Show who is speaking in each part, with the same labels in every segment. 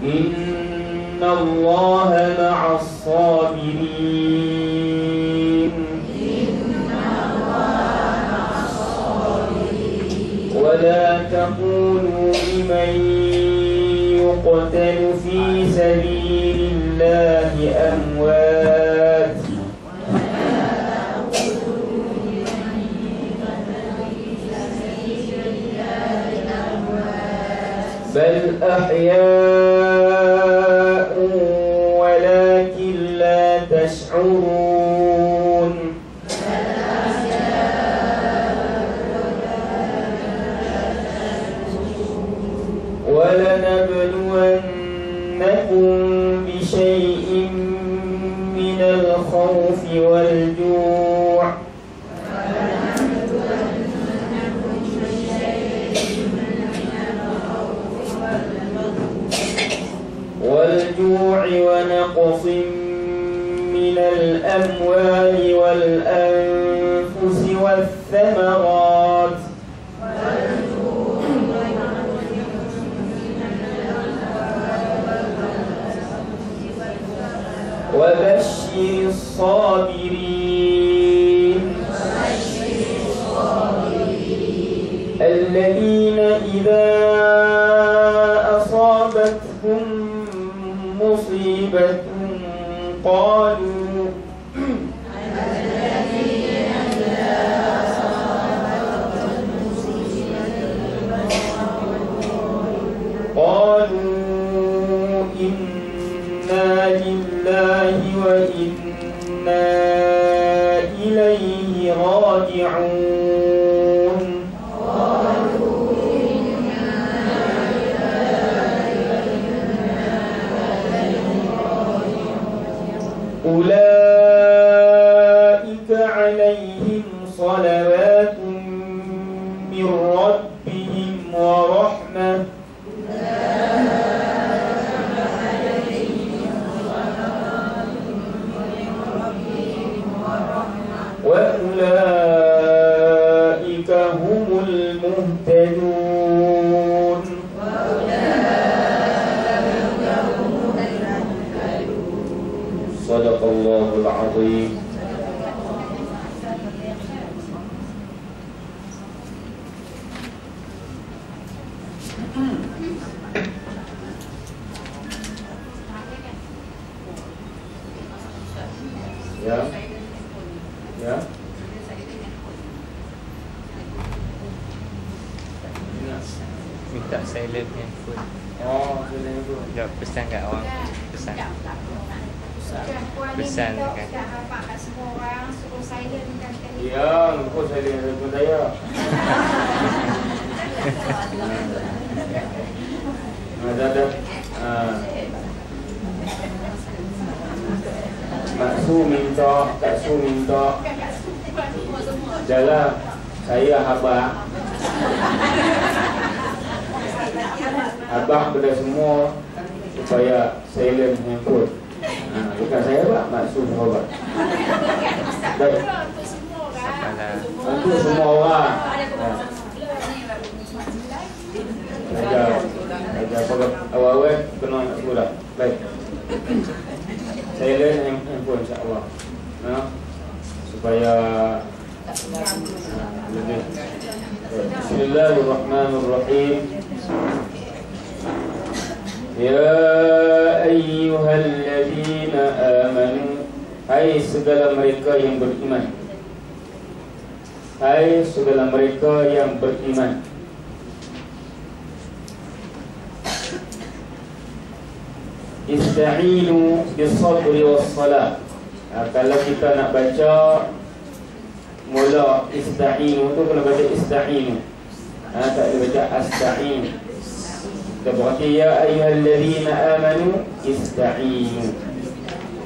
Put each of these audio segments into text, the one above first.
Speaker 1: Inna Allaha ma'as sabirin. Wa la taqulu liman yuqtalu fi sabilillahi amwat bal ahya'un walakin la tash'urun. وَلَنَبْلُوَنَّكُمْ بِشَيْءٍ مِّنَ الْخَوْفِ وَالْجُوعِ ونقص من الأموال والأنفس والثمرات وبشر الصابرين الذين إذا أصابتهم مصيبة قالوا إنا لله وإنا إليه راجعون. أولئك عليهم صلوات من ربهم ورحمة وأولئك هم المهتدون. صدق الله العظيم. Ya. Ya.
Speaker 2: Minta silent handphone.
Speaker 1: Oh, silent handphone.
Speaker 2: Jom pesan kat orang. Pesan kan.
Speaker 3: Kat semua orang suruh silent kan.
Speaker 1: Ya, kau silent handphone saya. Ada. Maksu minta, Kak Su minta. Dalam saya habaq kepada semua supaya silent handphone. Bukan saya habaq, Maksu habaq. Baik. Untuk semua orang. Ada awal-awal kena surat. Baik. Silent handphone insya-Allah. Supaya lebih. Bismillahirrahmanirrahim. Ya ayyuhalladzina amanu, hai segala mereka yang beriman. Hai segala mereka yang beriman. Ista'inu bis-sabri was-salah. Kalau kita nak baca mula ista'inu tu kena baca ista'inu. Tak boleh baca asta'in. Kita berarti ya ayyuhalladzina amanu ista'inu.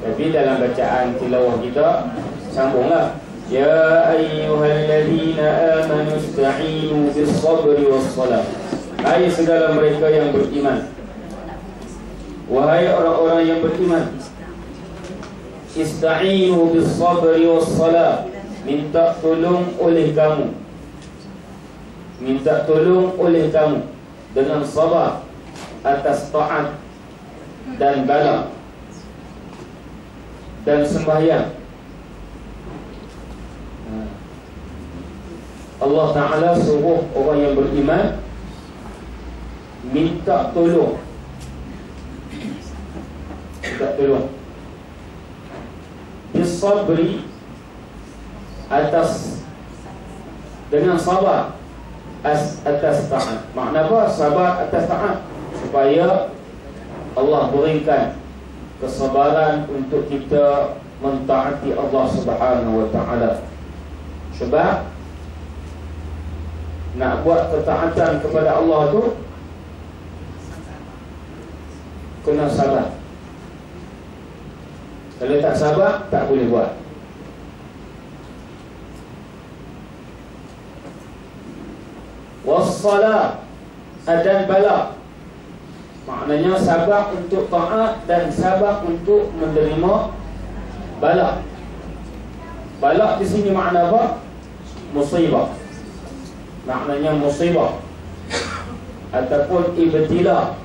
Speaker 1: Tapi dalam bacaan tilawah kita sambunglah. Ya ayyuhalladzina amanu ista'inu bis-sabri was-salah. Hai segala mereka yang beriman. Wahai orang-orang yang beriman, ista'inu bis-sabri was-salah. Minta tolong oleh kamu. Minta tolong oleh kamu. dengan sabar atas taat dan bala dan sembahyang. Allah Ta'ala suruh orang yang beriman minta tolong, bisabri, atas dengan sabar atas taat. Makna apa? Sabar atas taat, supaya Allah berikan kesabaran untuk kita mentaati Allah Subhanahu wa Ta'ala. Sebab nak buat ketaatan kepada Allah tu kena sabar. Kalau tak sabar, tak boleh buat. Wassalah, dan bala, maknanya sabar untuk taat dan sabar untuk menerima bala. Bala di sini makna apa? Musibah. Maknanya musibah ataupun ibtila,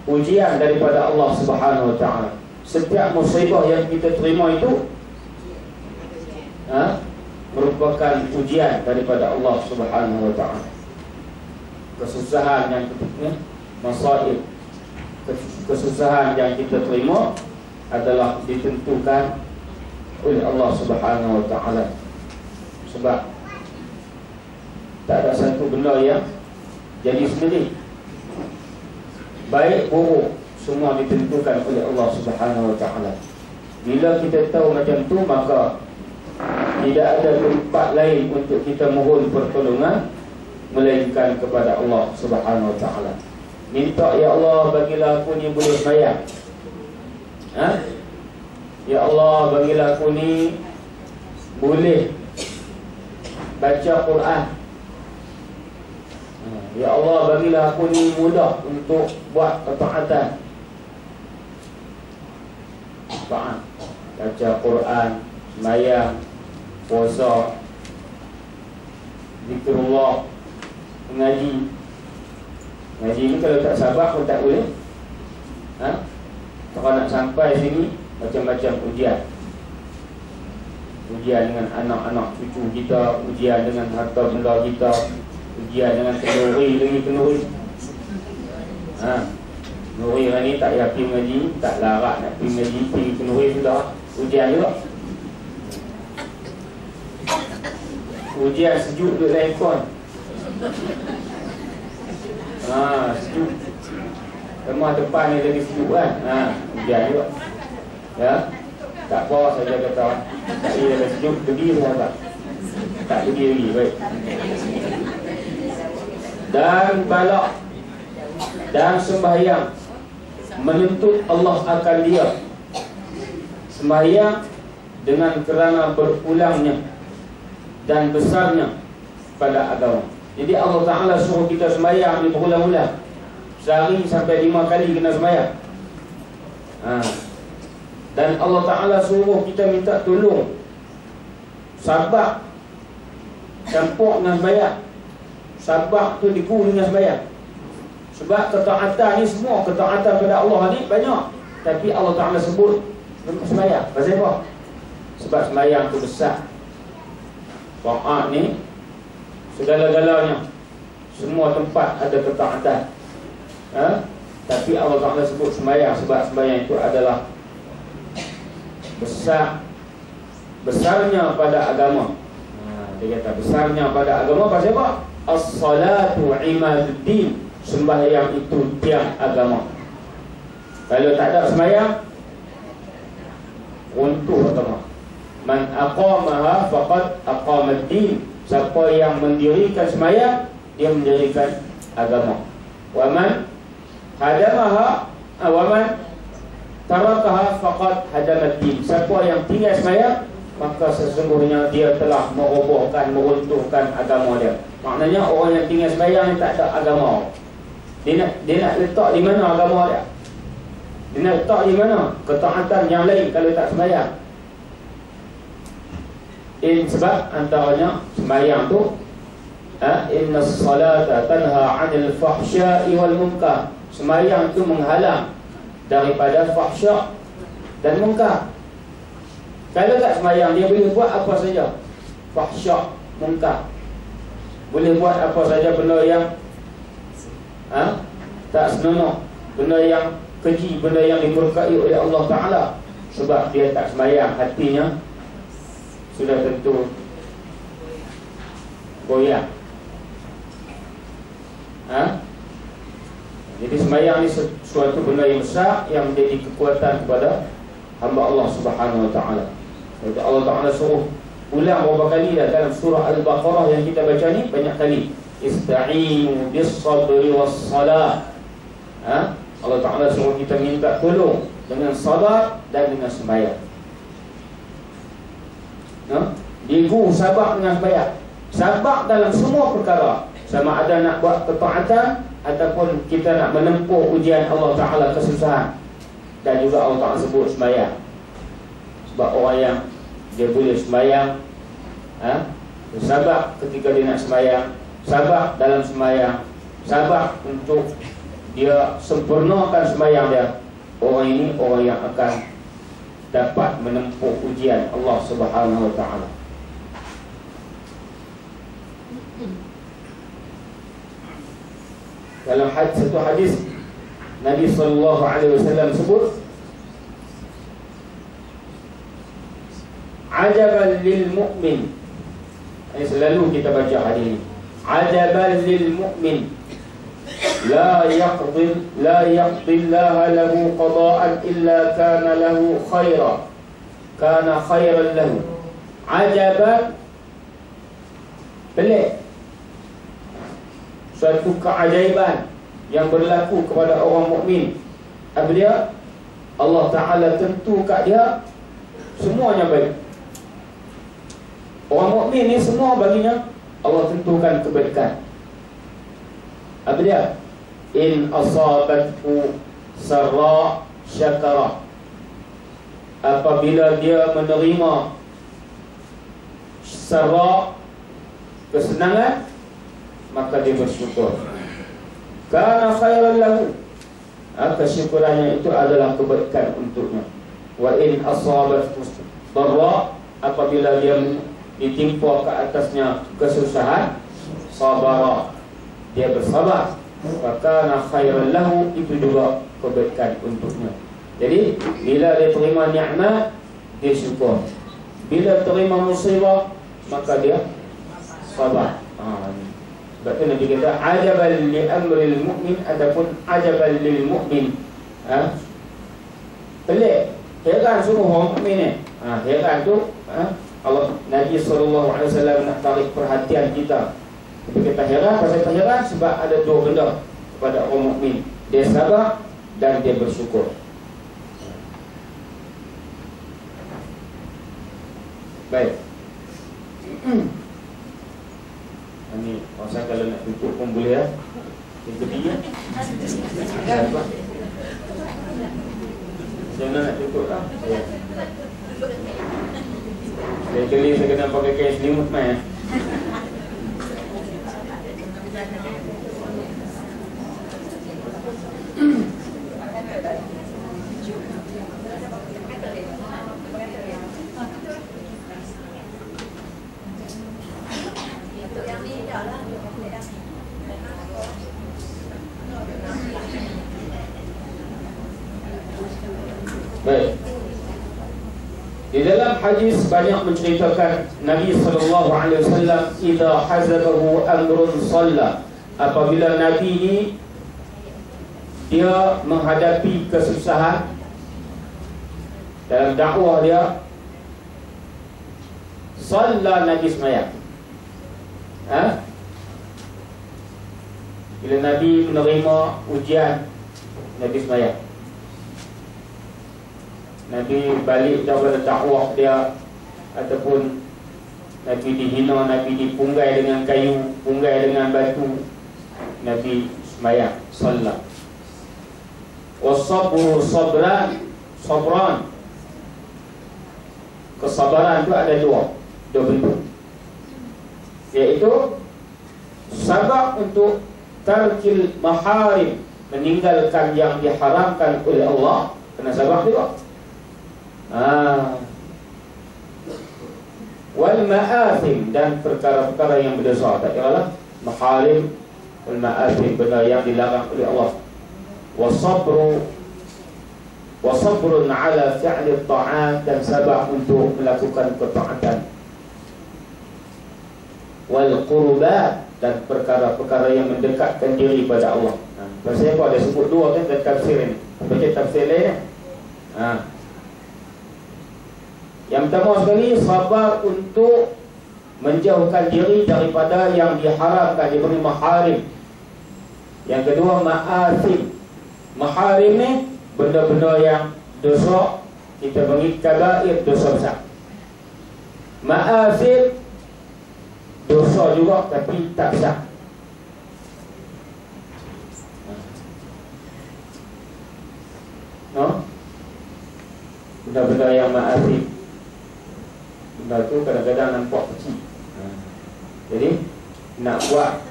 Speaker 1: ujian daripada Allah Subhanahu wa Ta'ala. Setiap musibah yang kita terima itu merupakan ujian daripada Allah Subhanahu wa Ta'ala. Kesusahan yang masaib, kesusahan yang kita terima adalah ditentukan oleh Allah Subhanahu wa Ta'ala. Sebab tak ada satu benda yang jadi sendiri. Baik buruk semua ditentukan oleh Allah Subhanahu wa Ta'ala. Bila kita tahu macam tu, maka tidak ada tempat lain untuk kita mohon pertolongan melainkan kepada Allah Subhanahu wa Ta'ala. Minta, ya Allah, bagilah aku ni boleh sembahyang. Ya Allah, bagilah aku ni boleh baca Quran. Ya Allah, bagilah aku ni mudah untuk buat ketaatan. Taat, baca Quran, sembahyang, puasa, zikrullah, mengaji. Mengaji ni kalau tak sabar pun tak boleh. Kalau nak sampai sini, macam-macam ujian. Ujian dengan anak-anak cucu kita, ujian dengan harta benda kita, ujian dengan kenduri lagi kenduri. Kenduri hari ni tak yakin mengaji, tak larat nak pergi mengaji, pergi kenduri sudah ujian juga. Ujian sejuk duduk dalam aircon. Sejuk. Rumah depan ni lagi sejuk kan. Ujian juga. Ya. Tak apa, saya kata tak boleh dah sejuk, pergi sahabat. Tak pergi lagi, baik. Dan balak dan sembahyang menuntut Allah akan dia. Sembahyang dengan kerana berulangnya dan besarnya pada agama. Jadi Allah Ta'ala suruh kita sembahyang ni berulang-ulang. Sehari sampai 5 kali kena sembahyang. Dan Allah Ta'ala suruh kita minta tolong, sabar campur dengan sembahyang. Sabar tu diguna dengan sembahyang. Sebab ketaatan ni, semua ketaatan pada Allah ni banyak, tapi Allah Ta'ala sebut untuk sembahyang. Pasal apa? Sebab sembahyang tu besar. Taat ni segala-galanya, semua tempat ada ketaatan. Tapi Allah Ta'ala sebut sembahyang sebab sembahyang itu adalah besarnya pada agama. Dia kata besarnya pada agama. Pasal apa? As-salatu imaduddin. Sembahyang itu tiang agama. Kalau tak ada sembahyang, runtuh agama. Man aqamaha faqad aqamad-din. Siapa yang mendirikan sembahyang, dia mendirikan agama. Wa man hadamaha wa man tarakaha faqad hadamad-din. Siapa yang tinggal sembahyang, maka sesungguhnya dia telah merobohkan, meruntuhkan agama dia. Maknanya orang yang tinggal sembahyang ni tak ada agama. Dia nak letak di mana agama dia? Dia nak letak di mana ketaatan yang lain kalau tak sembahyang? Sebab antaranya sembahyang tu Inna salata tanha 'anil fahsya'i wal munkar. Sembahyang itu menghalang daripada fahsya' dan munkar. Kalau tak sembahyang, dia boleh buat apa saja. Fahsya', munkar. Boleh buat apa saja benda yang tak senonoh, benda yang keji, benda yang dimurkai oleh Allah Ta'ala. Sebab dia tak sembahyang, hatinya sudah tentu goyang. Jadi sembahyang ni suatu benda yang besar yang menjadi kekuatan kepada hamba Allah Subhanahu Wa Ta'ala. Jadi Allah Ta'ala suruh ulang beberapa kali dalam surah Al-Baqarah yang kita baca ni, banyak kali. Ista'inu bis-sabri was-salah. Allah Ta'ala suruh kita minta tolong dengan sabar dan dengan sembahyang. Digu sabar dengan sembahyang. Sabar dalam semua perkara, sama ada nak buat ketaatan ataupun kita nak menempuh ujian Allah Ta'ala, kesusahan. Dan juga Allah Ta'ala sebut sembahyang. Sebab orang yang dia boleh sembahyang, sabar ketika dia nak sembahyang, sabar dalam sembahyang, sabar untuk dia sempurnakan sembahyang dia, orang ini orang yang akan dapat menempuh ujian Allah Subhanahu Wa Ta'ala. Dalam satu hadis Nabi sallallahu alaihi wasallam sebut, ajaban lil mu'min. Ini selalu kita baca hadis ini. Ajaban lil mu'min la yaqdi Allah lahu qada'an illa kana lahu khairan, kana khairan lahu. Ajaban, pelik, suatu keajaiban yang berlaku kepada orang mukmin. Apabila Allah Ta'ala tentu kat dia semuanya baik. Orang mukmin ni semua baginya Allah tentukan kebaikan. Apabila in asabathu sarra syakara, apabila dia menerima sarra, kesenangan, maka dia bersyukur. Kana khairan lahu, kesyukurannya itu adalah kebaikan untuknya. Wa in asabathu darra, apabila dia ditimpa ke atasnya kesusahan, sabara, dia bersabar. Kana khairan lahu, itu juga kebaikan untuknya. Jadi bila dia terima nikmat, dia syukur. Bila terima musibah, maka dia sabar. Sebab itu Nabi kata ajaban li amril mu'min ataupun ajaban lil mu'min. Pelik, heran semua orang mukmin ni. Heran tu Allah, Nabi SAW nak tarik perhatian kita. Tapi kita heran, pasal kita heran sebab ada dua benda kepada orang mukmin. Dia sabar dan dia bersyukur. Baik. Ini masa kalau nak tutup pun boleh ya. Yang ketiga. Jangan nak tutup lah. Kali saya kena pakai kain selimut mai. Baik. Di dalam hadis banyak menceritakan Nabi SAW idza hazabahu amrun shalla, apabila Nabi ini dia menghadapi kesusahan dalam dakwah dia, shalla, Nabi sembahyang. Bila Nabi menerima ujian, Nabi sembahyang. Nabi balik daripada dakwah dia, ataupun Nabi dihina, Nabi dipunggai dengan kayu, punggai dengan batu, Nabi sembahyang, salat. Wasabru sabran. Kesabaran itu ada dua bentuk, iaitu sabab untuk tarkil maharim, meninggalkan yang diharamkan oleh Allah, kena sabab juga. Wal ma'athim, dan perkara-perkara yang berdosa, tak kiralah maharim wal ma'athim, benda yang dilarang oleh Allah. Wasabrun ala fi'li ta'at, dan sabar untuk melakukan ketaatan. Wal qurbat, dan perkara-perkara yang mendekatkan diri pada Allah. Pasal apa ada sebut dua kan dalam tafsir ini. Baca tafsir lain. Yang pertama sekali, sabar untuk menjauhkan diri daripada yang diharamkan, diberi maharim. Yang kedua, ma'athim. Maharim ni benda-benda yang dosa, kita bagi kabair, dosa besar. Ma'athim, dosa juga tapi tak besar. Benda-benda yang ma'athim, benda tu kadang-kadang nampak kecil. Jadi nak buat,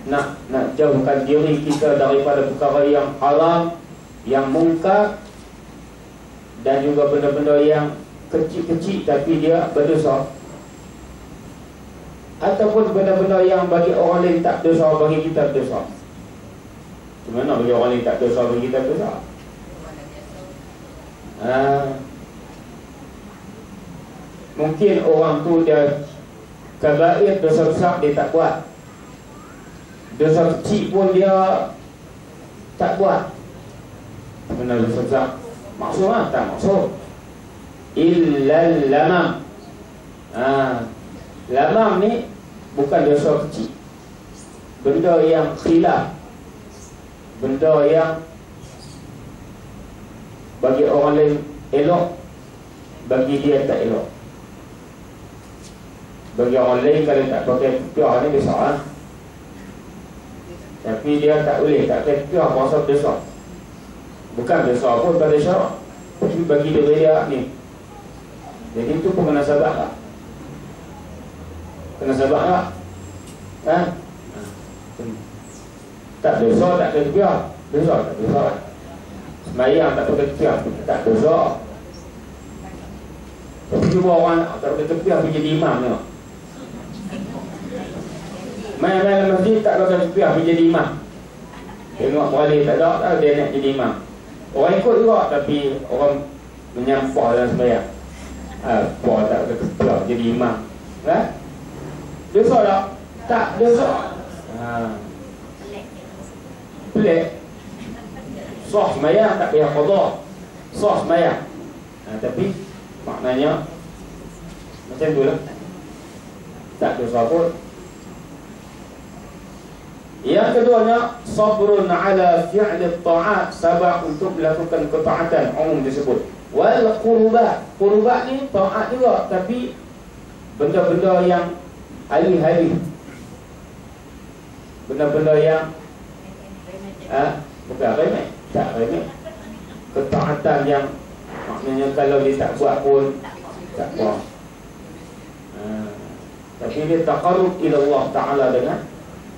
Speaker 1: nak jauhkan diri kita daripada perkara yang haram, yang mungkar, dan juga benda-benda yang kecil-kecil tapi dia berdosa, ataupun benda-benda yang bagi orang lain tak dosa, bagi kita dosa. Gimana bagi orang lain tak dosa, bagi kita dosa? Mungkin orang tu dia kabair, dosa besar dia tak buat, dosa kecil pun dia tak buat. Benar dosa besar maksud tak maksud illal lamam. Lamam ni bukan dosa kecil, benda yang khilaf, benda yang bagi orang lain elok, bagi dia tak elok. Bagi orang lain kalau tak pakai kopiah ni dosa lah, tapi dia tak boleh tak pakai kopiah, puasa dosa. Bukan dosa pun pada syarak, tapi bagi dia ni. Jadi itu pun kena sabar lah. Kena sabar lah. Tak dosa tak pakai kopiah, dosa tak dosa lah. Semayang tak pakai kopiah, tak dosa. Tapi cuba orang tak pakai kopiah pergi jadi imam ni. Main-main dalam masjid tak pakai kopiah pergi jadi imam. Tengok balik tak ada, dia nak jadi imam. Orang ikut juga, tapi orang menyampah dalam sembahyang. Apa tak pakai kopiah jadi imam. Dosa tak? Tak dosa. Pelik. Sah sembahyang tak payah qada. Sah sembahyang. Tapi maknanya macam tu lah, tak dosa pun. Yang keduanya, sabrun ala fi'li ta'at, sabar untuk melakukan ketaatan, umum disebut. Wal qurbat, qurbat ni ta'at juga, tapi benda-benda yang halih-halih, benda-benda yang bukan remeh, tak remeh. Ketaatan yang maknanya kalau dia tak buat pun tak buat. Tapi dia taqarrub ila Allah Ta'ala dengan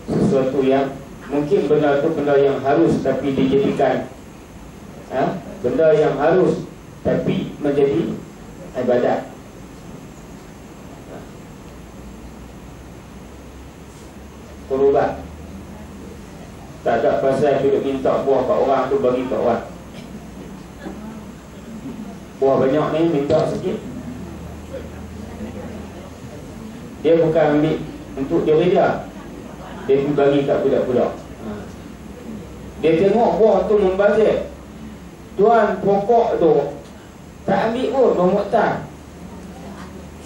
Speaker 1: sesuatu yang mungkin benda tu benda yang harus tapi dijadikan benda yang harus tapi menjadi ibadat. Qurbat tak ada pasal duduk minta buah kat orang tu bagi kat orang. Buah banyak ni minta sikit, dia bukan ambil untuk diri dia, dia pergi bagi kat budak-budak. Dia tengok buah tu membazir, tuan pokok tu tak ambil pun, bermuatan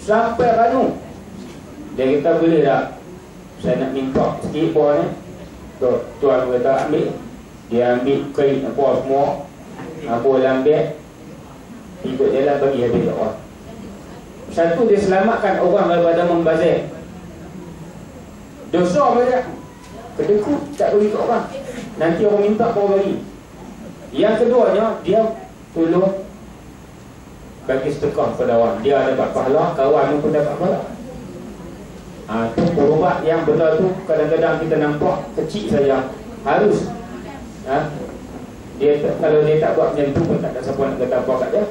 Speaker 1: sampai ranu. Dia kata boleh tak saya nak minta sikit buah ni. Tuan kata ambil. Dia ambil kain apa semua, apa lambat, ikut jalan bagi habis kat orang. Satu, dia selamatkan orang daripada membazir. Dosa banyak, kedekut tak bagi kat orang, nanti orang minta baru bagi. Yang keduanya, dia tolong bagi sedekah pada orang. Dia dapat pahala, kawan pun dapat pahala. Itu berubat yang benda tu kadang-kadang kita nampak kecil saja. Harus kalau dia tak buat macam tu pun tak ada siapa nak kata apa kat dia.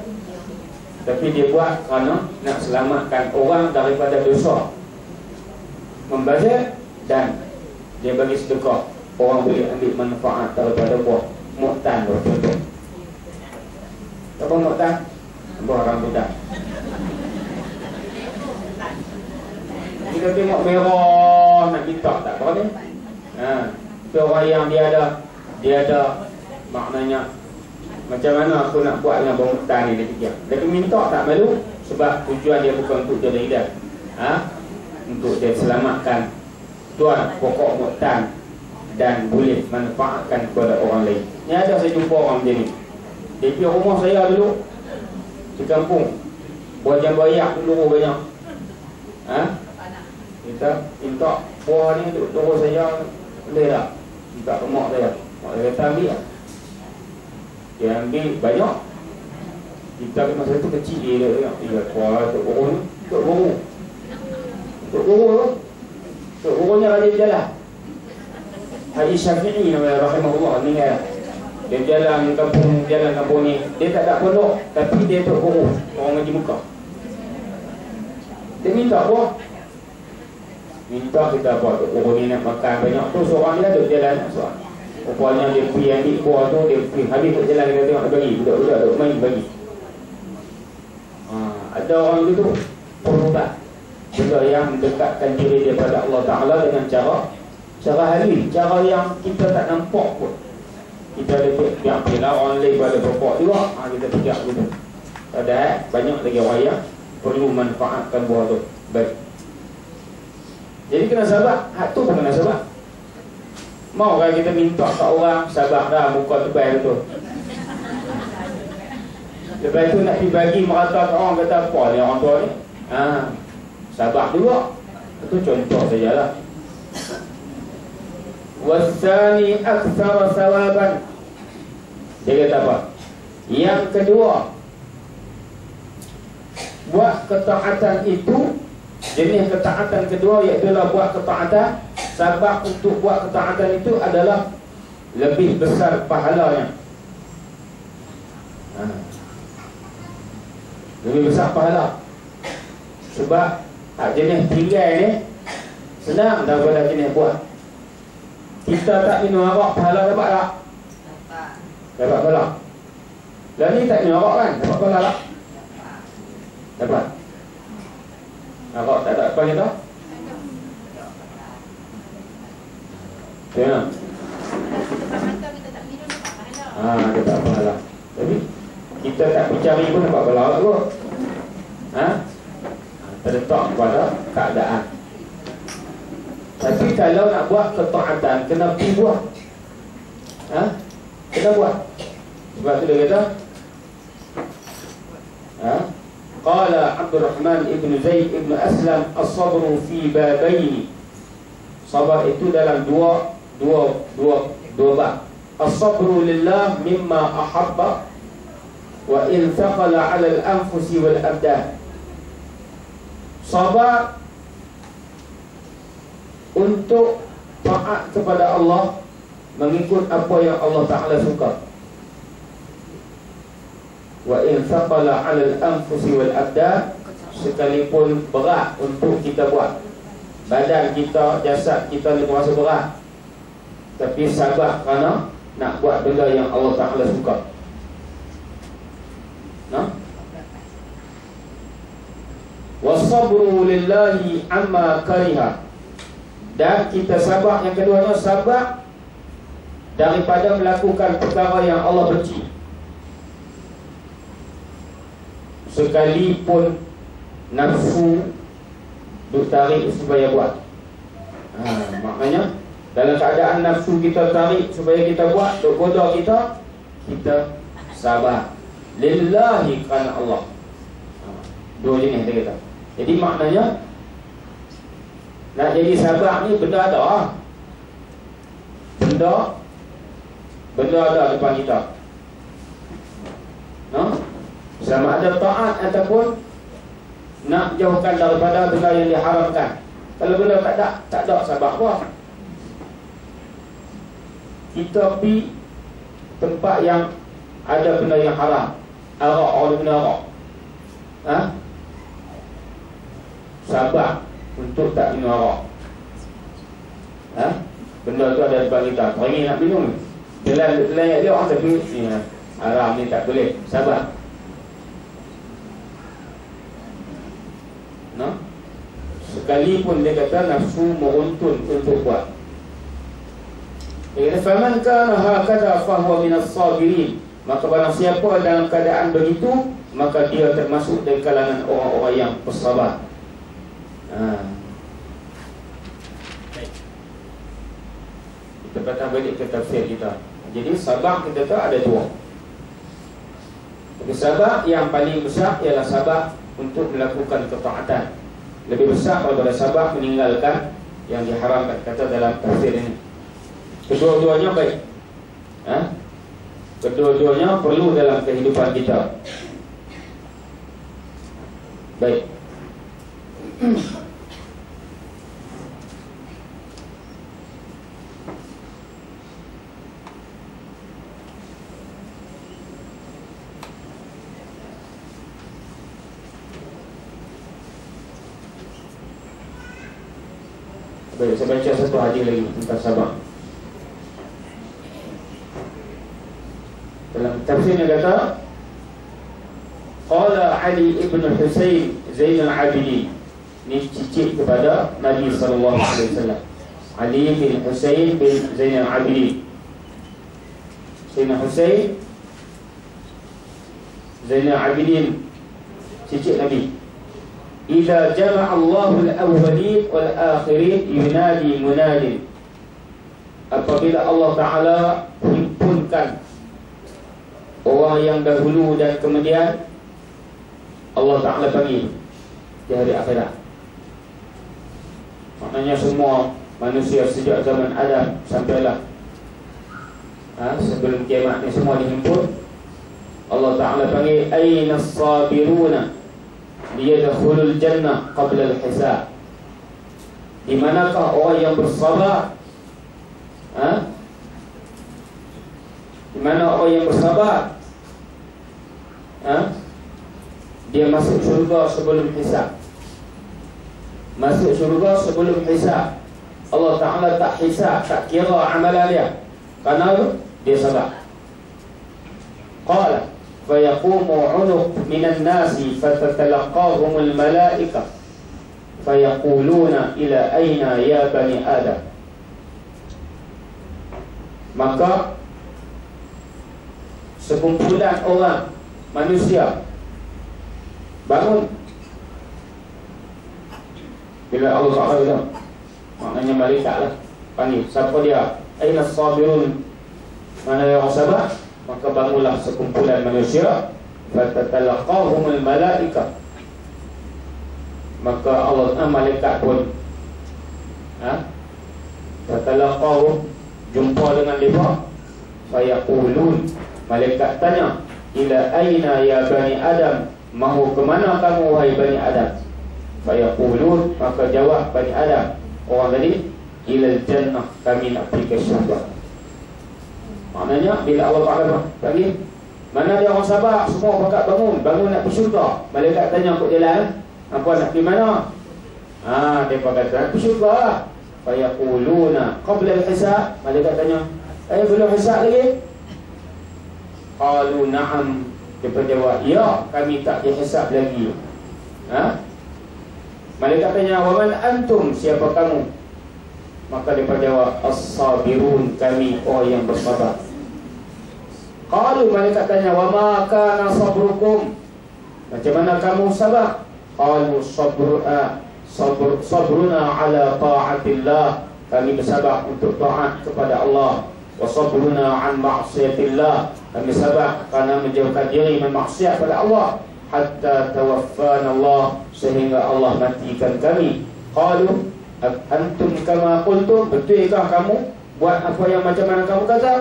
Speaker 1: Tapi dia buat kerana nak selamatkan orang daripada dosa membazir, dan dia bagi sedekah. Orang boleh ambil manfaat daripada buah muktan tu. Contoh apa muktan? Buah rambutan. Kita tengok merah nak minta tak apa ni? Itu orang yang dia ada maknanya macam mana aku nak buat dengan pemuktan ni, dia fikir. Dia minta tak malu sebab tujuan dia bukan untuk dia hidup. Untuk dia selamatkan tuan pokok muktan dan boleh manfaatkan kepada orang lain. Ni ada saya jumpa orang macam ni. Dia pergi rumah saya dulu di kampung, buat jambayak dulu banyak. Kita minta buah ni untuk rumah saya, boleh tak? Minta ke mak saya. Mak saya kata ambil lah. Dia ambil banyak. Kita masa tu kecil dia tengok. Dia kuat Tok Guru ni. Tok Guru tu. Tok Gurunya Raja Berjalan. Haji Syafi'i namanya rahimahullah, meninggal. Dia jalan kampung ni. Dia tak ada pondok, tapi dia Tok Guru, orang ngaji muka. Dia minta buah. Minta kita apa? Tok Guru ni nak makan banyak tu, seorang dia duduk jalan nak soal. Rupanya dia pergi ambil buah tu, dia pergi habis kat jalan, dia tengok dia bagi. Budak-budak duduk main bagi. Ada orang gitu berubat, benda yang mendekatkan diri daripada Allah Ta'ala dengan cara halal, cara yang kita tak nampak pun. Kita ada yang bilang orang lain pada pokok juga, kita fikir gitu. Ada banyak lagi orang yang perlu manfaatkan buah tu. Baik. Jadi kena sabar, hak tu pun kena sabar. Mau kan kita minta kat orang, sabar dah muka tebal tu. Lepas tu nak dibagi merata kat orang, kata apa ni orang tua ni? Sabar juga. Itu contoh sajalah. Wasani aktsara sawaban. Dia kata apa? Yang kedua, buat ketaatan itu, jenis ketaatan kedua iaitu buat ketaatan. Sebab untuk buat ketaatan itu adalah lebih besar pahalanya. Lebih besar pahala. Sebab jenis tinggal ni senang daripada jenis buat. Kita tak minum arak, pahala dapat tak? Dapat pahala. Dan ni tak minum arak kan? Dapat pahala tak? Dapat. Arak tak ada apa kita? Ya. Dapat pahala. Tapi kita tak mencari pun dapat pahala kot. Terletak pada keadaan. Tapi kalau nak buat ketaatan, kena pergi buat. Kena buat. Sebab tu dia kata, Qala Abdurrahman ibn Zaid ibn Aslam as-sabru fi babaini. Sabar itu dalam dua bab. As-sabru lillah mimma ahabba wa in thaqala 'ala al-anfusi wal abdan. Sabar untuk taat kepada Allah, mengikut apa yang Allah Ta'ala suka. Wa in thaqala 'ala al-anfusi wal abdan, sekalipun berat untuk kita buat. Badan kita, jasad kita ni terasa berat, tapi sabar kerana nak buat benda yang Allah Ta'ala suka. Wasabru lillahi amma kariha. Dan kita sabar, yang keduanya sabar daripada melakukan perkara yang Allah benci, sekalipun nafsu duk tarik supaya buat. Maknanya dalam keadaan nafsu kita tarik supaya kita buat, duk goda kita, kita sabar lillahi kerana Allah. Dua jenis dia kata. Jadi maknanya nak jadi sabar ni benda ada. Benda ada depan kita. Sama ada taat ataupun nak jauhkan daripada benda yang diharamkan. Kalau benda tak ada sabar apa. Kita pergi tempat yang ada benda yang haram, arak, ada benda arak, sabar untuk tak minum arak. Benda tu ada depan kita, teringin nak minum, layak dia orang tapi haram ni tak boleh, sabar. Sekalipun dia kata nafsu meruntun untuk buat. Dia kata faman kana hakada fahuwa minas sabirin. Maka barang siapa dalam keadaan begitu, maka dia termasuk dari kalangan orang-orang yang bersabar. Kita patah balik ke tafsir kita. Jadi sabar kita tahu ada dua. Tapi sabar yang paling besar ialah sabar untuk melakukan ketaatan. Lebih besar daripada sabar meninggalkan yang diharamkan, kata dalam tafsir ini. Kedua-duanya baik. Kedua-duanya perlu dalam kehidupan kita. Baik. Baik, saya baca satu hadis lagi tentang sabar. Dalam tafsirnya kata, qala Ali ibn Husain Zainal Abidin. Ini cicit kepada Nabi sallallahu alaihi wasallam. Ali bin Husain bin Zainal Abidin. Sayyidina Husain Zainal Abidin, cicit Nabi. Idza jama'a Allahu al-awwalin wal akhirin yunadi munadin. Apabila Allah Ta'ala himpunkan orang yang dahulu dan kemudian, Allah Ta'ala panggil di hari akhirat. Maknanya semua manusia sejak zaman Adam sampailah sebelum kiamat ni semua dihimpun. Allah Ta'ala panggil aina as-sabiruna liyadkhulul jannah qabla al-hisab. Di manakah orang yang bersabar? Di mana orang yang bersabar? Dia masuk syurga sebelum hisab. Masuk syurga sebelum hisab. Allah Ta'ala tak hisab, tak kira amalan dia. Kerana dia sabar. Qala فيقوم عنق من الناس فتتلقاهم الملائكة فيقولون إلى أين يا بني آدم. Maka sekumpulan orang manusia bangun bila Allah Ta'ala bilang, maknanya malaikat lah panggil, siapa dia? Aina as-sabirun, mana yang sabar? Maka bangunlah sekumpulan manusia, fatatalaqahumul malaikah. Maka Allah malaikat pun tatalaqahum, jumpa dengan mereka. Fayaqulun, malaikat tanya, ila aina ya bani Adam, mahu ke mana kamu wahai bani Adam? Fayaqulun, maka jawab bani Adam, orang tadi, ilal jannah, kami nak pergi ke syurga. Maknanya bila Allah Ta'ala bagi, mana dia orang sabar, semua bakat bangun nak pergi syurga. Malaikat tanya kok jalan, apa nak pergi mana? Mereka kata nak pergi syurga lah. Fayaquluna qabla al-hisab, malaikat tanya, belum hisab lagi? Qalu na'am, mereka jawab, ya, kami tak dihisab lagi. Malaikat tanya, wa man antum, siapa kamu? Maka mereka jawab, as-sabirun, kami orang yang bersabar. Qalu, malaikat tanya, wa ma kana sabrukum, macam mana kamu sabar? Qalu sabruna ala ta'atillah, kami bersabar untuk taat kepada Allah. Wa sabruna an ma'siyatillah, kami sabar kerana menjauhkan diri memaksiat pada Allah. Hatta tawaffana Allah, sehingga Allah matikan kami. Qalu antum kama qultum, betulkah kamu buat apa yang macam mana kamu kata?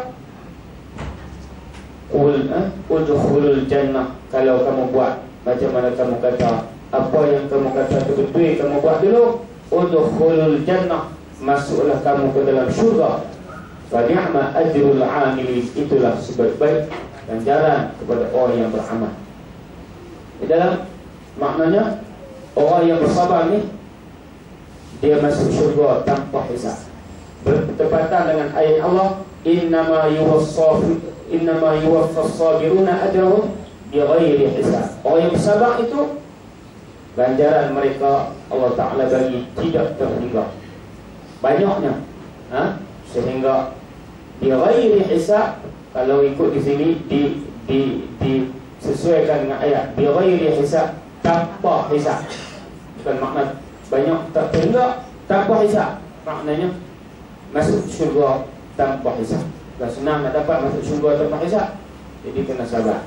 Speaker 1: Qul udkhulul jannah, kalau kamu buat macam mana kamu kata, apa yang kamu kata itu betul kamu buat dulu, udkhulul jannah, masuklah kamu ke dalam syurga. Fa ni'ma ajrul 'amilin, itulah sebaik-baik ganjaran kepada orang yang beramal. Di dalam maknanya orang yang bersabar ni dia masuk syurga tanpa hisab. Bertepatan dengan ayat Allah, innama yuwaffas sabiruna ajrahum bighairi hisab. Orang yang bersabar itu ganjaran mereka Allah Ta'ala bagi tidak terhingga banyaknya, sehingga bighairi hisab. Kalau ikut di sini disesuaikan dengan ayat bighairi hisab, tanpa hisab. Bukan makna banyak tak terhingga, tanpa hisab. Maknanya masuk syurga tanpa hisab. Dah senang nak dapat masuk syurga tanpa hisab, jadi kena sabar.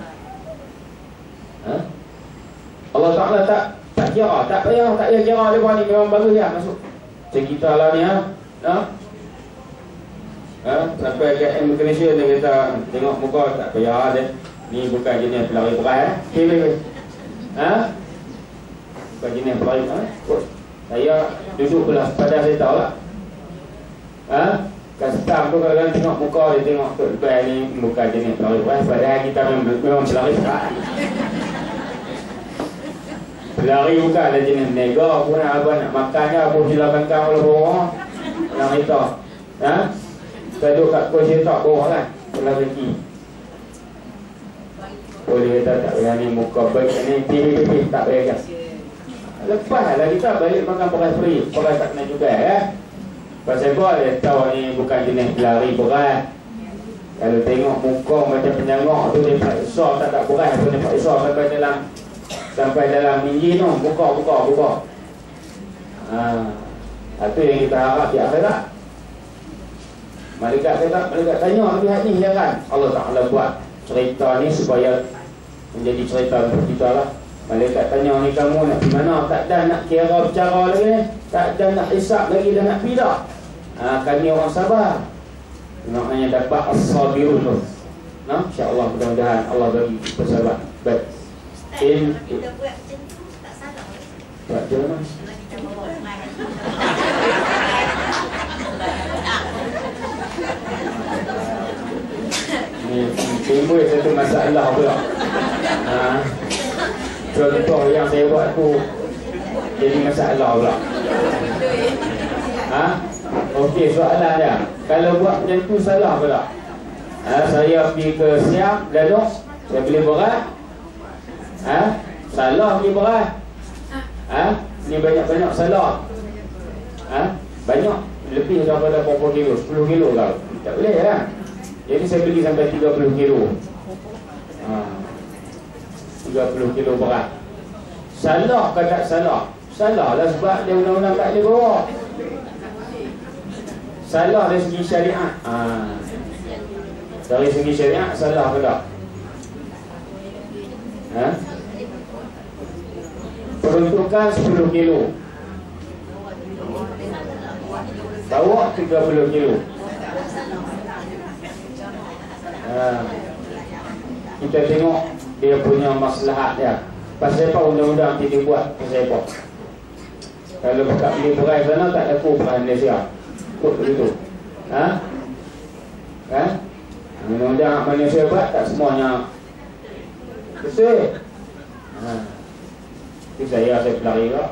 Speaker 1: Allah Ta'ala tak kira, tak payah kira dia ni memang bagus ya masuk. Macam kita lah ni sampai ke immigration dia kata tengok muka, tak payah dia. Ni bukan jenis pelari berat bukan jenis pelari saya duduk belah pada saya tahu lah. Custom tu kadang-kadang tengok muka dia, tengok tu lepas ni bukan jenis pelari berat, padahal kita memang pelari berat. Pelari bukanlah jenis nega pun apa nak makannya apa silakan kau oleh orang yang itu. Duduk kat kursi tak bawah kan, pelari lagi. Boleh kata tak payah ni muka baik ni pilih tak payah kan. Lepas lah kita balik makan beras free, beras tak kena juga Pasal apa dia tahu ni bukan jenis pelari berat. Kalau tengok muka macam penyangok tu dia paksa tak berat pun dia paksa sampai dalam biji tu buka. Itu yang kita harap di akhirat. Malaikat tanya pihak ni kan. Allah Ta'ala buat cerita ni supaya menjadi cerita untuk kita lah. Malaikat tanya ni kamu nak pergi mana? Tak ada nak kira bercara lagi, tak ada nak hisap lagi, dah nak pergi dah. Kami orang sabar, maknanya dapat as-sabirun tu. InsyaAllah mudah-mudahan Allah bagi bersabar. Baik.
Speaker 3: Kita buat macam tu tak salah.
Speaker 1: Buat macam mana?
Speaker 3: Kalau kita bawa mai.
Speaker 1: Ni timbul satu masalah pula. Contoh yang saya buat tu jadi masalah pula. Okey, soalan dia. Kalau buat macam tu salah pula. Saya pergi ke Siam, Dadok, saya beli beras. Salah beli beras. Ni banyak-banyak salah. Banyak, lebih daripada berapa kilo, 10 kilo kau. Tak boleh kan? Jadi saya beli sampai 30 kilo. 30 kilo beras. Salah ke tak salah? Salah lah sebab dia undang-undang tak boleh bawa. Salah dari segi syariat. Dari segi syariat salah ke tak? Peruntukan 10 kilo, bawa 30 kilo. Kita tengok dia punya maslahat dia. Pasal apa undang-undang kita buat? Pasal apa? Kalau buka beli beras sana tak laku beras Malaysia. Kut begitu. Undang-undang Malaysia buat tak semuanya betul. Itu saya pelari juga.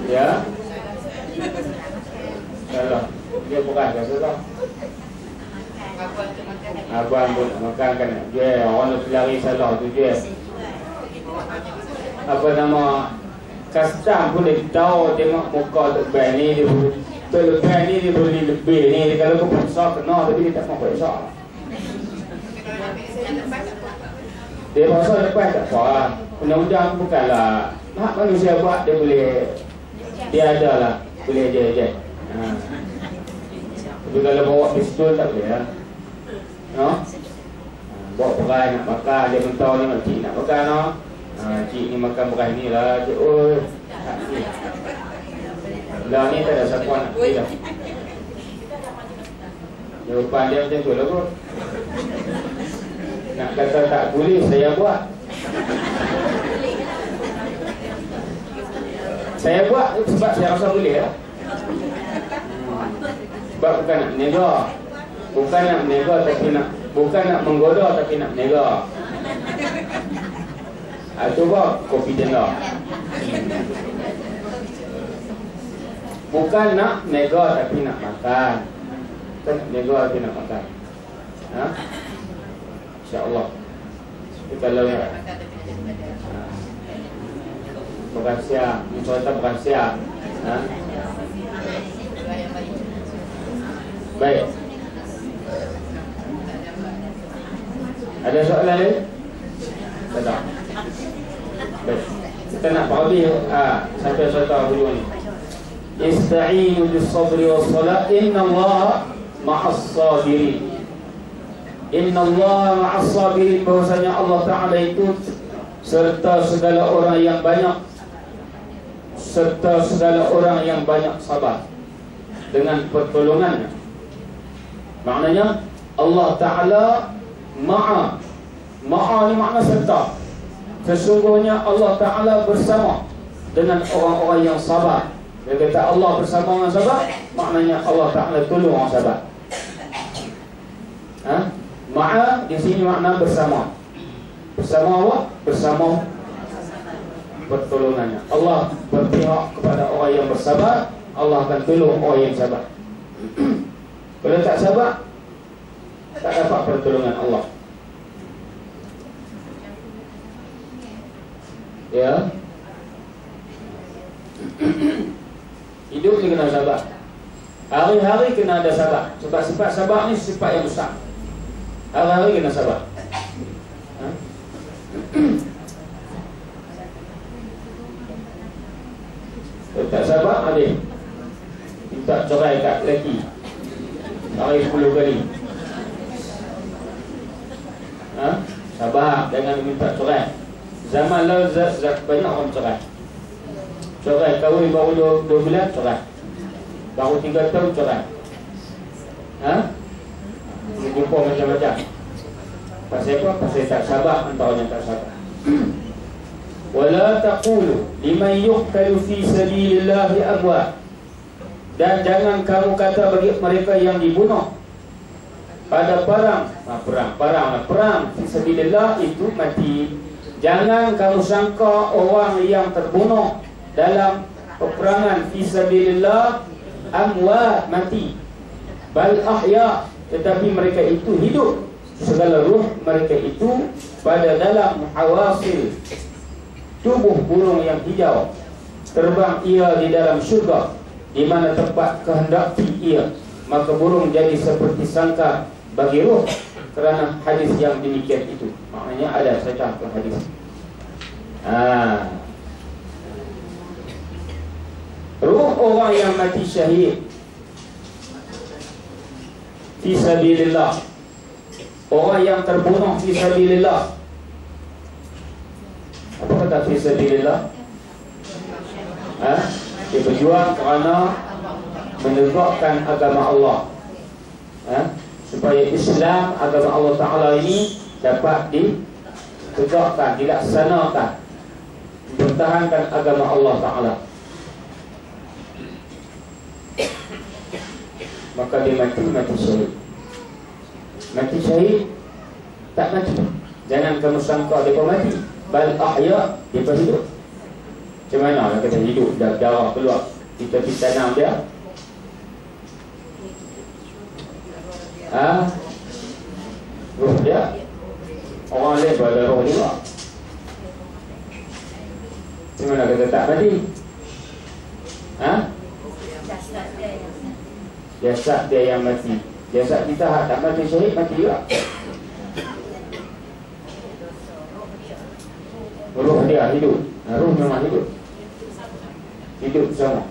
Speaker 1: Ya. Salah. Dia bukan salah. Abang pun makan kan dia orang pelari salah tu dia. Apa nama custom pun dia tahu tengok muka lepas ni dia lepas ni dia beli lebih ni kalau kau paksa kena tapi dia tak mau paksa. Dia paksa lepas tak apa. Undang-undang bukanlah hak manusia buat, dia boleh, dia ada lah, boleh je. Tapi kalau bawa pistol tak boleh lah. Bawa beras nak makan, dia mentau ni cik nak makan lah. Cik ni makan beras ni lah. Cik, tak ni. Dah ni tak ada siapa nak pergi dah. Jawapan dia macam tu lah kot. Nak kata tak boleh, saya buat. Saya buat sebab saya rasa boleh lah. Sebab bukan nak menega. Bukan nak menega tapi nak, bukan nak menggoda tapi nak menega. Cuba kopi jenda. Bukan nak menega tapi nak makan. Bukan nak menega tapi nak makan. Ha? InsyaAllah. Kalau berkhasia, mencerita berkhasia. Ha? Baik. Ada soalan lain? Tak ada. Baik. Kita nak pergi sampai cerita dulu ni. Ista'inu bis-sabri was-salat, innallaha ma'as-sabirin. Innallaha ma'as-sabirin, bahwasanya Allah Ta'ala itu serta segala orang yang banyak, serta segala orang yang banyak sabar dengan pertolongannya. Maknanya Allah Ta'ala ma'a. Ma'a ni makna serta. Sesungguhnya Allah Ta'ala bersama dengan orang-orang yang sabar. Dia kata Allah bersama orang sabar, maknanya Allah Ta'ala tolong orang sabar. Ha? Ma'a di sini makna bersama. Bersama apa? Bersama pertolongannya. Allah berpihak kepada orang yang bersabar, Allah akan tolong orang yang sabar. Kalau tak sabar, tak dapat pertolongan Allah. Ya. Hidup ni kena sabar. Hari-hari kena ada sabar. Sebab sifat sabar ni sifat yang besar. Hari-hari kena sabar. Ha? Kalau tak sabar, ada minta cerai kat lelaki. Cerai 10 kali. Ha? Sabar, jangan minta cerai. Zaman lalu banyak orang cerai. Cerai, kahwin baru 2 bulan, cerai. Baru 3 tahun, cerai. Ha? Jumpa macam-macam. Pasal apa? Pasal tak sabar, antaranya tak sabar. Wala taqulu liman yuqtalu fi sabilillahi amwat. Dan jangan kamu kata bagi mereka yang dibunuh pada perang, perang fi sabilillah itu mati. Jangan kamu sangka orang yang terbunuh dalam peperangan fi sabilillah amwat, mati. Bal ahya, tetapi mereka itu hidup. Segala ruh mereka itu pada dalam hawasil tubuh burung yang hijau. Terbang ia di dalam syurga, di mana tempat kehendaki ia. Maka burung jadi seperti sangkar bagi ruh, kerana hadis yang demikian itu. Maknanya ada saya contoh hadis. Ruh orang yang mati syahid fi sabilillah, orang yang terbunuh fi sabilillah. Apa kata fi sabilillah? Dia berjuang kerana menegakkan agama Allah, supaya Islam, agama Allah Ta'ala ini dapat ditegakkan, dilaksanakan, mempertahankan agama Allah Ta'ala. Maka dia mati syahid. Mati syahid tak mati. Jangan kamu sangka dia mati. Bal ahya, dia hidup. Macam mana nak kata hidup? Darah keluar, kita tanam dia. Roh dia, orang lain pada roh dia. Macam mana kata tak mati? Jasad dia yang mati. Jasad kita tak mati syahid, mati juga. Roh dia hidup. Roh memang hidup. Hidup sama.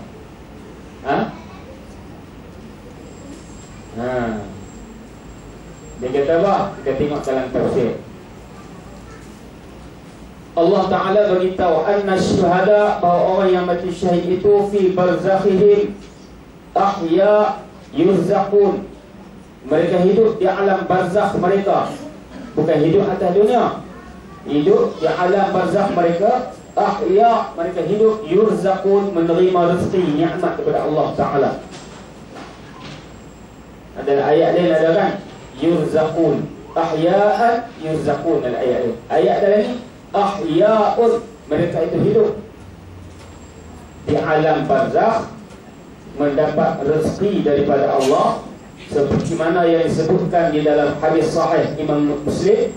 Speaker 1: Dia kata apa? Kita tengok dalam tafsir. Allah Ta'ala beritahu anna syuhada, bahawa orang yang mati syahid itu fi barzakhihim ahya yurzaqun. Mereka hidup di alam barzakh mereka. Bukan hidup atas dunia. Hidup di alam barzakh mereka ahya, mereka hidup yurzaqun, menerima rezeki nikmat daripada Allah Taala. Ada ayat lain ada kan? Yurzaqun ahya'an yurzaqun, ada ayat lain. Ayat dalam ni ahya'un, mereka itu hidup di alam barzakh mendapat rezeki daripada Allah, seperti mana yang disebutkan di dalam hadis sahih Imam Muslim,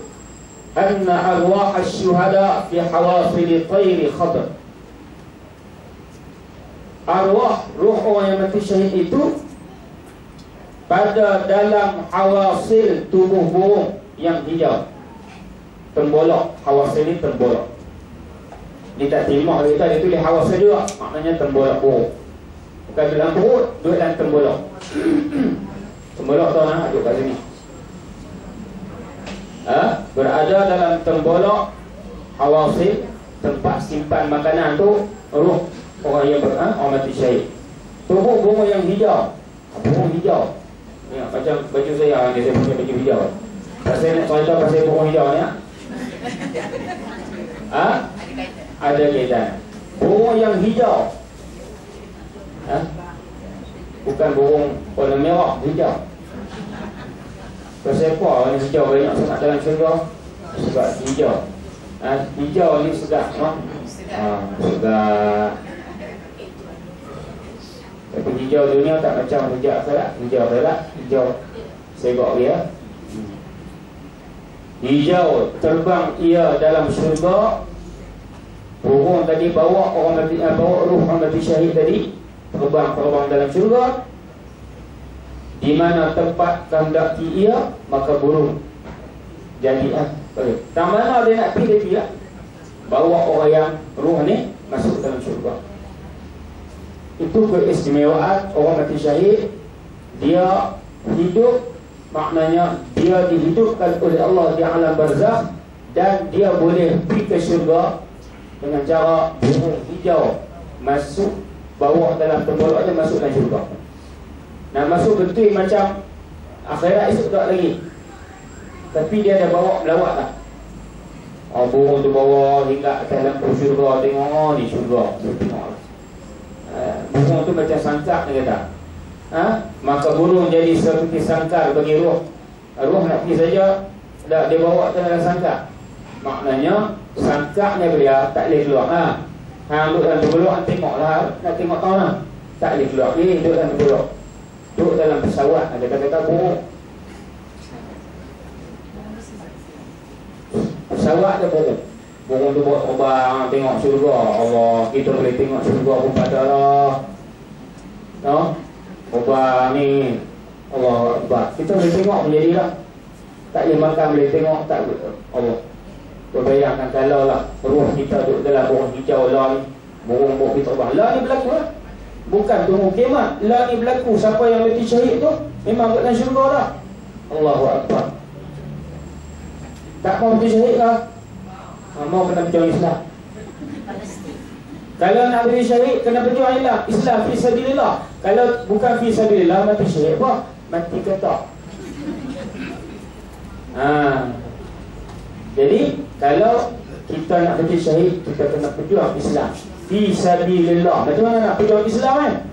Speaker 1: anna arwah asy-syuhada fi hawafil tayri khadr. Arwah ruh orang yang mati syahid itu pada dalam hawasil tubuh burung yang hijau, tembolok. Hawasil ni tembolok. Dia tak terima kita, dia tulis hawasil juga, maknanya tembolok burung. Bukan dalam perut, duduk dalam tembolok. Tembolok tahu nak duduk kat sini. Berada dalam tembolok hawasil, tempat simpan makanan tu ruh orang yang orang mati syahid. Tubuh burung yang hijau. Burung hijau ya, macam baju saya ni, saya punya baju hijau. Saya nak cerita pasal burung hijau ni ada kaitan. Burung yang hijau, bukan burung warna merah, hijau. Pasal apa warna hijau banyak sangat dalam syurga? Sebab hijau. Hijau ni sedap, sedap. Tapi hijau dunia tak macam hijau akhirat. Hijau akhirat, hijau segok dia. Hijau terbang ia dalam syurga. Burung tadi bawa orang mati, bawa ruh orang mati syahid tadi, terbang dalam syurga. Di mana tempat kehendaki ia, maka burung jadi tak mana dia nak pergi, dia pergi lah. Bawa orang yang ruh ni masuk dalam syurga. Itu keistimewaan orang mati syahid. Dia hidup, maknanya dia dihidupkan oleh Allah di alam barzakh, dan dia boleh pergi ke syurga dengan cara burung hijau masuk, bawa dalam tembolok dia masuk dalam syurga. Nak masuk betul macam akhirat esok tak lagi, tapi dia dah bawa melawat lah. Burung tu bawa hingga atas lampu syurga, tengok di syurga. Burung tu macam sangkar dia kata. Maka burung jadi seperti sangkar bagi ruh. Ruh nak pergi saja, dia bawa ke dalam sangkar. Maknanya sangkarnya dia tak boleh keluar. Hang duduk dalam tembolok, tengoklah, nak tengok tahu lah, tak boleh keluar. Dia duduk dalam tembolok, duduk dalam pesawat. Ada kata-kata burung, pesawat dia burung. Burung tu buat terbang, tengok syurga. Allah, kita boleh tengok syurga pun pada lah. Terbang ni, Allah Akbar. Kita boleh tengok menjadilah. Tak boleh makan, boleh tengok, tak boleh. Allah, berbayangkan kalau lah ruh kita duduk dalam burung hijau lah ni, burung kita terbang. Lah ni berlaku lah. Bukan tunggu kiamat. Lah ni berlaku. Siapa yang mati syahid tu memang kat dalam syurga lah. Allahu Akbar. Tak mau mati syahid lah, mau kena berjuang Islam. Kalau nak mati syahid, kena berjuang Islam fi sabilillah. Kalau bukan fi sabilillah, mati syahid apa? Mati ketak. Jadi kalau kita nak mati syahid, kita kena berjuang Islam fi sabilillah. Macam mana nak berjuang Islam kan?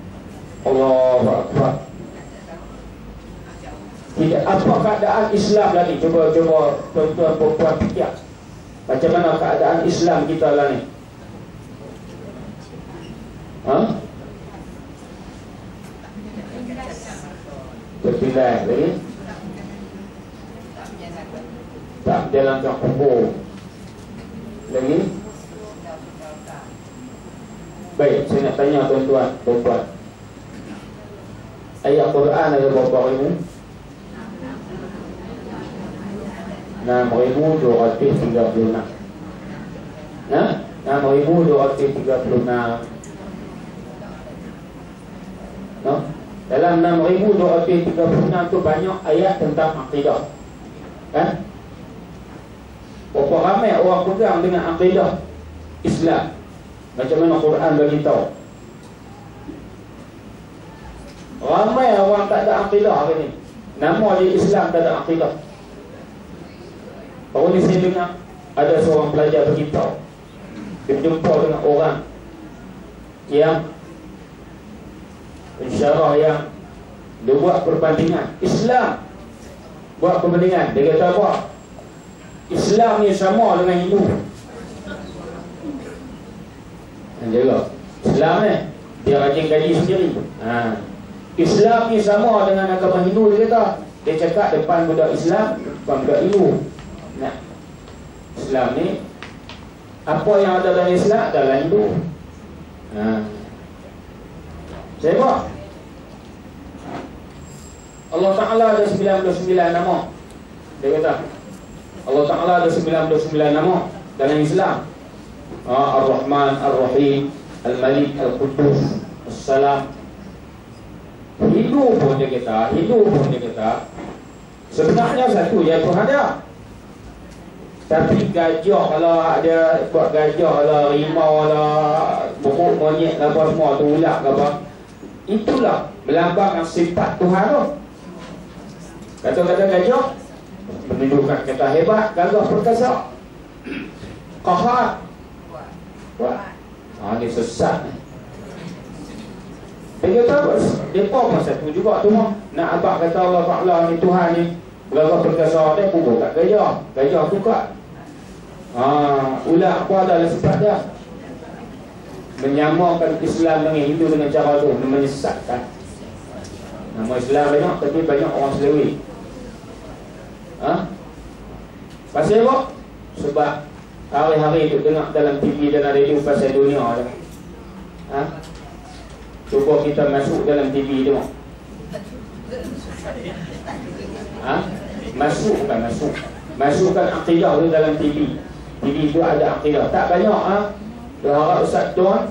Speaker 1: Allahu Akbar. Tidak, apa keadaan Islam lagi? Cuba tuan-tuan perempuan fikir. Macam mana keadaan Islam kita lah ni? Terpilih lagi, tak jalankan kubur lagi. Baik, saya nak tanya tuan-tuan perempuan, ayat Quran ada berapa ribu? 6,236. 6,236. Dalam 6,236 tu banyak ayat tentang akidah. Kan? Berapa ramai orang pegang dengan akidah Islam? Macam mana Quran bagi tahu? Ramai orang tak ada akidah hari ni. Nama dia Islam tak ada akidah. Baru ni saya dengar ada seorang pelajar beritahu, dia berjumpa dengan orang yang insyaallah yang dia buat perbandingan Islam. Buat perbandingan, dia kata apa? Islam ni sama dengan Hindu. Dia kata Islam ni dia rajin gaji sendiri. Islam ni sama dengan agama Hindu, dia kata. Dia cakap depan budak Islam, depan budak Hindu. Nah, Islam ni apa yang ada dalam Islam adalah Hindu. Saya buat Allah Ta'ala ada 99 nama. Dia kata Allah Ta'ala ada 99 nama dalam Islam. Ar-Rahman, Ar-Rahim, Al-Malik, Al-Quddus, As-Salam. Hindu pun dia kata sebenarnya satu ya Tuhan dia. Tapi gajah kalau ada buat gajah lah, rimau lah, buruk, monyet lah, apa semua tu, ulat ke apa, itulah melambangkan sifat Tuhan tu. Kata-kata gajah menunjukkan kata hebat, gagah, perkasa, qahar. Dia sesat. Dia kata mereka masa tu juga tu nak abang kata Allah Ta'ala ni Tuhan ni gagah perkasa, dia pukul kat gajah. Gajah tukar. Ulat apa adalah sifat dia. Menyamakan Islam dengan Hindu dengan cara tu, menyesatkan. Nama Islam banyak tapi banyak orang selewih. Pasal apa? Sebab hari-hari tu tengok dalam TV dan radio pasal dunia tu. Cuba kita masuk dalam TV tengok. Masukkan akidah tu dalam TV. TV tu ada akidah. Tak banyak Dia harap Ustaz Tuan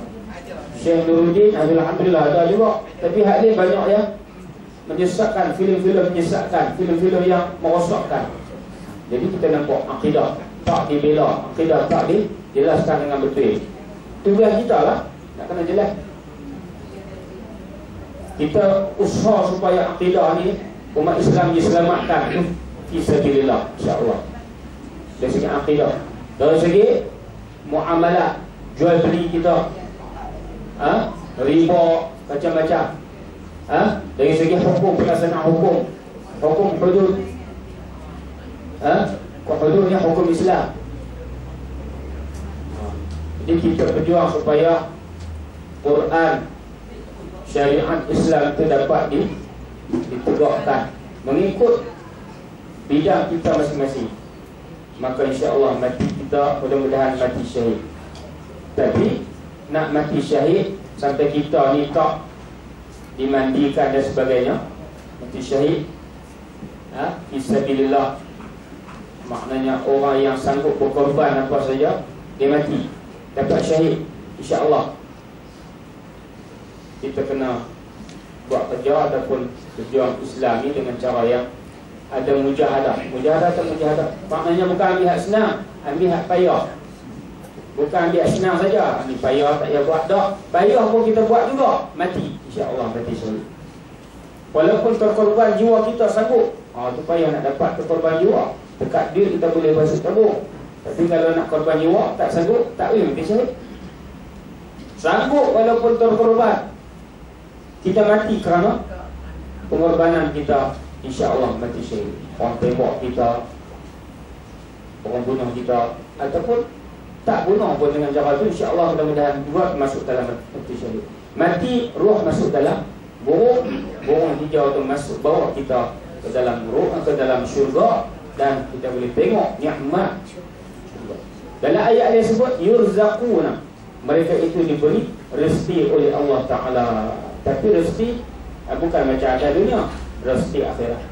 Speaker 1: Syekh Nuruddin, alhamdulillah ada juga. Tapi hal ni banyak yang menyesatkan, filem-filem menyesatkan, filem-filem yang merosakkan. Jadi kita nampak akidah tak dibela, akidah tak dijelaskan dengan betul. Tugas kita lah nak kena jelas. Kita usaha supaya akidah ni umat Islam diselamatkan fisabilillah, insya-Allah. Dari segi akidah, dari segi muamalah, jual beli kita, riba, macam-macam. Dari segi hukum, pelaksanaan hukum hudud, hududnya hukum Islam. Jadi kita berjuang supaya Quran, syariat Islam itu dapat ditegakkan mengikut bidang kita masing-masing. Maka insya-Allah mati kita mudah-mudahan mati syahid. Tapi nak mati syahid sampai kita ni tak dimandikan dan sebagainya, mati syahid fisabilillah, maknanya orang yang sanggup berkorban apa saja, dia mati dapat syahid insya-Allah. Kita kena buat kerja ataupun berjuang Islam ni dengan cara yang ada mujahadah. Mujahadah maknanya bukan ambil hak senang, ambil hak payah. Bukan ambil hak senang saja, ambil payah tak payah buat dah. Payah pun kita buat juga, mati insya-Allah, mati syahid. Walaupun terkorban jiwa kita sanggup, tu payah nak dapat terkorban jiwa. Dekat dia kita boleh masuk tabung. Tapi kalau nak korban jiwa tak sanggup, tak boleh mati syahid. Sanggup walaupun terkorban, kita mati kerana pengorbanan kita, insya-Allah mati syahid. Orang tembak kita, orang bunuh kita, ataupun tak bunuh pun dengan cara tu, insya-Allah mudah-mudahan juga masuk dalam mati syahid. Mati, roh masuk dalam burung hijau tu, masuk bawa kita ke dalam roh, ke dalam syurga, dan kita boleh tengok nikmat. Dalam ayat dia sebut yurzaquna, mereka itu diberi rezeki oleh Allah Ta'ala. Tapi rezeki bukan macam ada dunia, rezeki akhirat.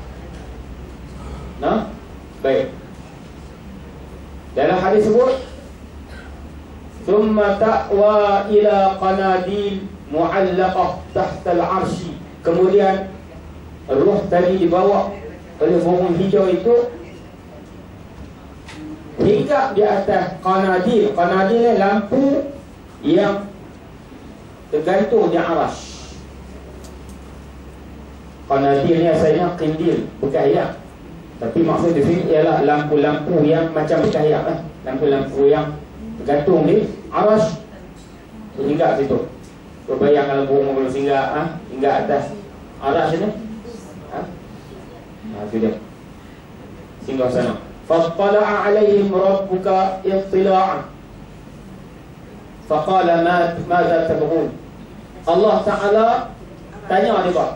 Speaker 1: Baik. Dalam hadis sebut thumma ta'wa ila qanadil mu'allaqah tahta al-'arsy. Kemudian roh tadi dibawa oleh burung hijau itu hingga di atas qanadil. Qanadil ni lampu yang tergantung di arsy. Qanadil ni asalnya qindil, bukan ayak. Tapi maksud di sini ialah lampu-lampu yang macam cahaya lah. Lampu-lampu yang tergantung di arasy. Hingga situ. Kau bayang kalau burung singgah hingga atas arasy ni. Itu dia. Singgah sana. Fattala'a 'alaihim rabbuka ittila'an. Faqala madza tabghun. Allah Ta'ala tanya dia,